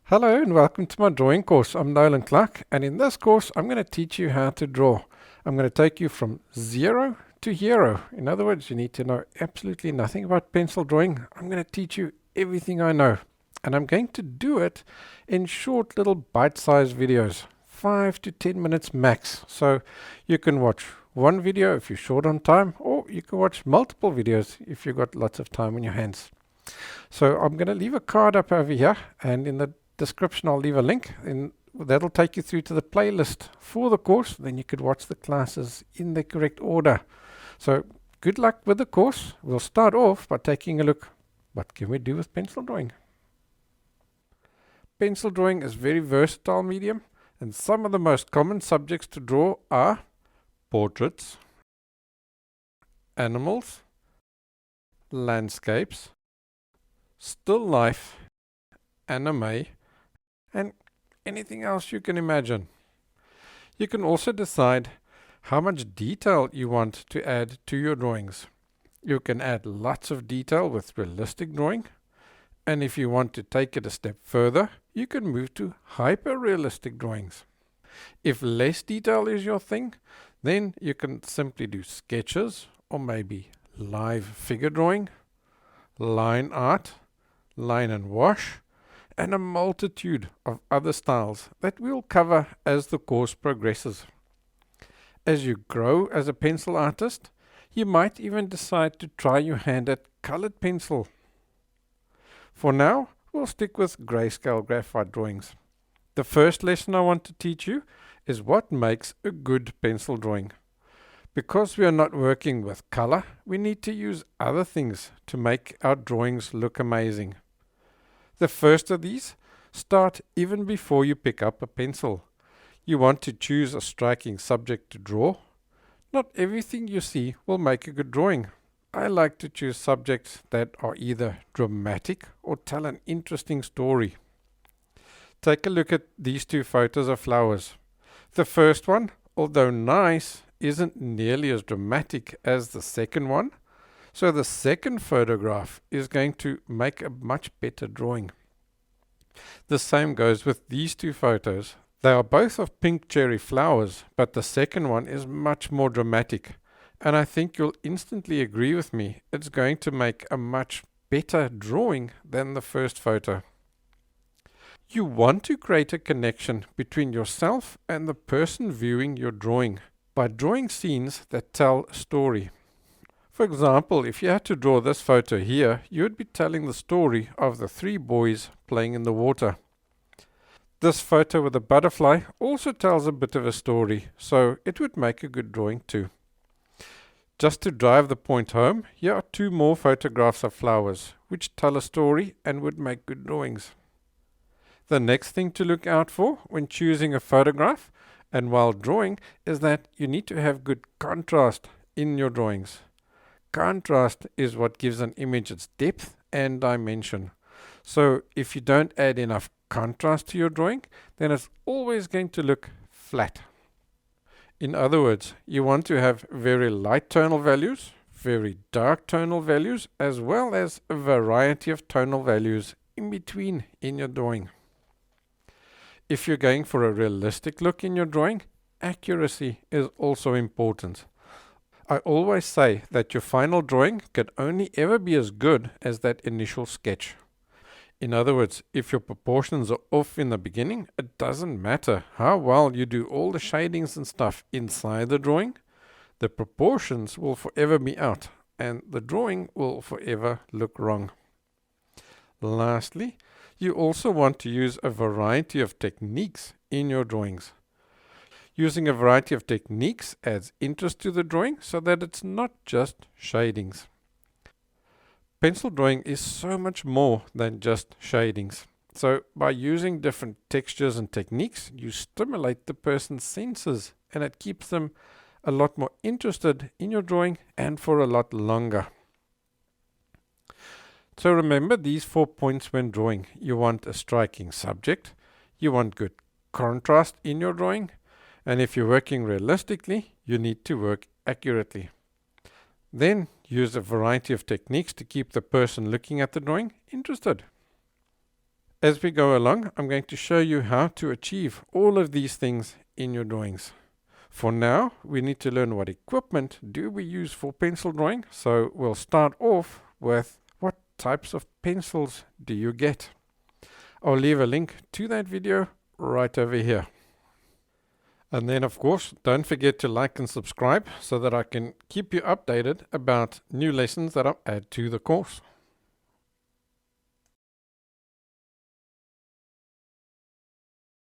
Hello and welcome to my drawing course. I'm Nolan Clark, and in this course I'm going to teach you how to draw. I'm going to take you from zero to hero. In other words, you need to know absolutely nothing about pencil drawing. I'm going to teach you everything I know, and I'm going to do it in short little bite-sized videos, 5 to 10 minutes max. So you can watch one video if you're short on time, or you can watch multiple videos if you've got lots of time on your hands. So I'm going to leave a card up over here, and in the description I'll leave a link, and that'll take you through to the playlist for the course. Then you could watch the classes in the correct order. So good luck with the course. We'll start off by taking a look. What can we do with pencil drawing? Pencil drawing is a very versatile medium, and some of the most common subjects to draw are portraits, animals, landscapes, still life, anime, and anything else you can imagine. You can also decide how much detail you want to add to your drawings. You can add lots of detail with realistic drawing, and if you want to take it a step further, you can move to hyper-realistic drawings. If less detail is your thing, then you can simply do sketches, or maybe live figure drawing, line art, line and wash, and a multitude of other styles that we'll cover as the course progresses. As you grow as a pencil artist, you might even decide to try your hand at colored pencil. For now, we'll stick with grayscale graphite drawings. The first lesson I want to teach you is what makes a good pencil drawing. Because we are not working with color, we need to use other things to make our drawings look amazing. The first of these start even before you pick up a pencil. You want to choose a striking subject to draw. Not everything you see will make a good drawing. I like to choose subjects that are either dramatic or tell an interesting story. Take a look at these two photos of flowers. The first one, although nice, isn't nearly as dramatic as the second one. So the second photograph is going to make a much better drawing. The same goes with these two photos. They are both of pink cherry flowers, but the second one is much more dramatic. And I think you'll instantly agree with me, it's going to make a much better drawing than the first photo. You want to create a connection between yourself and the person viewing your drawing by drawing scenes that tell a story. For example, if you had to draw this photo here, you would be telling the story of the three boys playing in the water. This photo with the butterfly also tells a bit of a story, so it would make a good drawing too. Just to drive the point home, here are two more photographs of flowers, which tell a story and would make good drawings. The next thing to look out for when choosing a photograph and while drawing is that you need to have good contrast in your drawings. Contrast is what gives an image its depth and dimension. So if you don't add enough contrast to your drawing, then it's always going to look flat. In other words, you want to have very light tonal values, very dark tonal values, as well as a variety of tonal values in between in your drawing. If you're going for a realistic look in your drawing, accuracy is also important. I always say that your final drawing can only ever be as good as that initial sketch. In other words, if your proportions are off in the beginning, it doesn't matter how well you do all the shadings and stuff inside the drawing, the proportions will forever be out and the drawing will forever look wrong. Lastly, you also want to use a variety of techniques in your drawings. Using a variety of techniques adds interest to the drawing so that it's not just shadings. Pencil drawing is so much more than just shadings. So by using different textures and techniques, you stimulate the person's senses and it keeps them a lot more interested in your drawing and for a lot longer. So remember these 4 points when drawing. You want a striking subject, you want good contrast in your drawing, and if you're working realistically, you need to work accurately. Then use a variety of techniques to keep the person looking at the drawing interested. As we go along, I'm going to show you how to achieve all of these things in your drawings. For now, we need to learn what equipment do we use for pencil drawing. So we'll start off with what types of pencils do you get? I'll leave a link to that video right over here. And then, of course, don't forget to like and subscribe so that I can keep you updated about new lessons that I add to the course.